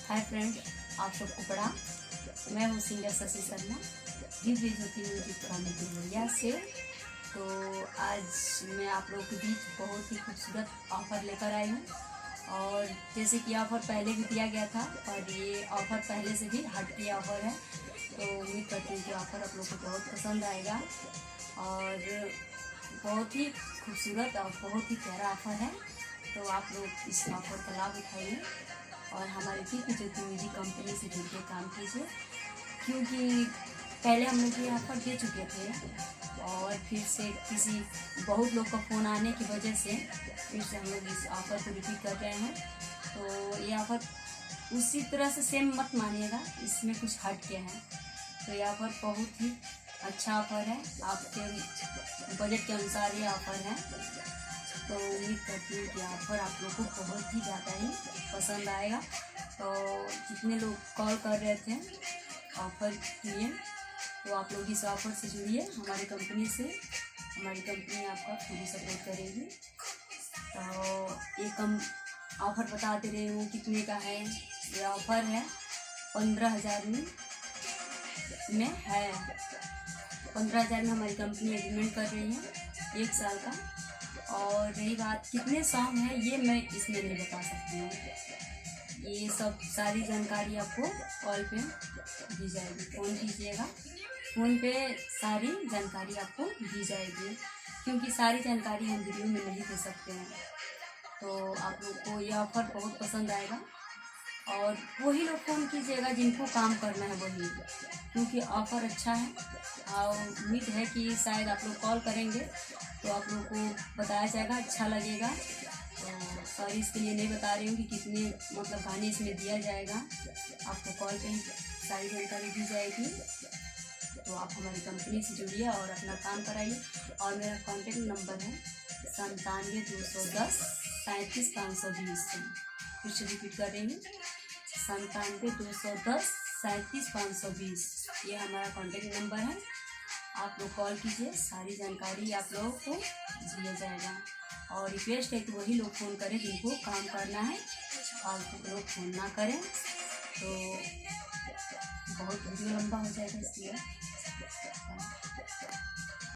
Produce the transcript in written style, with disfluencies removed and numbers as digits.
Hi friend, आप सबको प्रणाम। मैं हूँ सिंगर शशि शर्मा, दिव्य ज्योति म्यूजिक कमेटी इंडिया से। तो आज मैं आप लोगों के बीच बहुत ही खूबसूरत ऑफ़र लेकर आई हूँ। और जैसे कि ऑफ़र पहले भी दिया गया था और ये ऑफ़र पहले से भी हटके ऑफ़र है। तो उम्मीद करती हूँ कि ऑफ़र आप लोगों को बहुत पसंद आएगा और बहुत ही खूबसूरत और बहुत ही प्यारा ऑफ़र है। तो आप लोग इस ऑफ़र का लाभ उठाइए और हमारी दिव्य ज्योति म्यूजिक कंपनी से जुड़ के काम कीजिए, क्योंकि पहले हम लोग ये ऑफ़र दे चुके थे और फिर से बहुत लोग का फ़ोन आने की वजह से फिर से हम लोग इस ऑफ़र को रिपीट कर रहे हैं। तो ये ऑफ़र उसी तरह से सेम मत मानिएगा, इसमें कुछ हट के है। तो ये ऑफ़र बहुत ही अच्छा ऑफ़र है, आपके बजट के अनुसार ये ऑफ़र है। तो उम्मीद करती हूँ कि ऑफ़र आप लोगों को बहुत ही ज़्यादा ही पसंद आएगा। तो जितने लोग कॉल कर रहे थे ऑफ़र के लिए, तो आप लोग इस ऑफ़र से जुड़िए हमारी कंपनी से। हमारी कंपनी आपका पूरी सपोर्ट करेगी। तो एक हम ऑफ़र बता दे रही हूँ कितने का है। ये ऑफ़र है 15,000 में है। 15,000 में हमारी कंपनी एग्रीमेंट कर रही है 1 साल का। और रही बात कितने सॉन्ग है, ये मैं इसमें नहीं बता सकती हूँ। ये सब सारी जानकारी आपको कॉल पे दी जाएगी। फ़ोन कीजिएगा, फ़ोन पे सारी जानकारी आपको दी जाएगी, क्योंकि सारी जानकारी हम वीडियो में नहीं दे सकते हैं। तो आप लोग को ये ऑफ़र बहुत पसंद आएगा और वही लोग फ़ोन कीजिएगा जिनको काम करना है वही, क्योंकि ऑफ़र अच्छा है। और उम्मीद है कि शायद आप लोग कॉल करेंगे तो आप लोगों को बताया जाएगा, अच्छा लगेगा। तो सॉरी इसके लिए नहीं बता रही हूँ कि कितने मतलब गाने इसमें दिया जाएगा। आपको कॉल पे ही सारी जानकारी दी जाएगी। तो आप हमारी कंपनी से जुड़िए और अपना काम कराइए। और मेरा कॉन्टेक्ट नंबर है 97-210 37,520। फिर से रिपीट कर रही हूँ, 97-210 37,520। ये हमारा कॉन्टेक्ट नंबर है। आप लोग कॉल कीजिए, सारी जानकारी आप लोगों को दिया जाएगा। और रिक्वेस्ट है कि वही लोग फ़ोन करें जिनको काम करना है, फालतू लोग फ़ोन ना करें। तो बहुत वीडियो लंबा हो जाएगा इसलिए